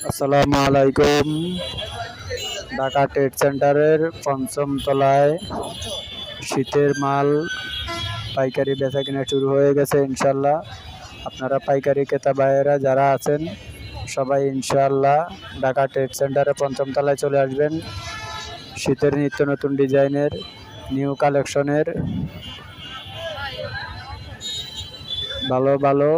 আসসালামু আলাইকুম। ঢাকা ট্রেড সেন্টারের পঞ্চম তলায় শীতের মাল পাইকারি বেচাকেনা শুরু হয়ে গেছে ইনশাল্লাহ। আপনারা পাইকারি ক্রেতা ভাইয়েরা যারা আছেন সবাই ইনশাল্লাহ ঢাকা ট্রেড সেন্টারে পঞ্চম তলায় চলে আসবেন। শীতের নিত্য নতুন ডিজাইনের নিউ কালেকশনের ভালো ভালো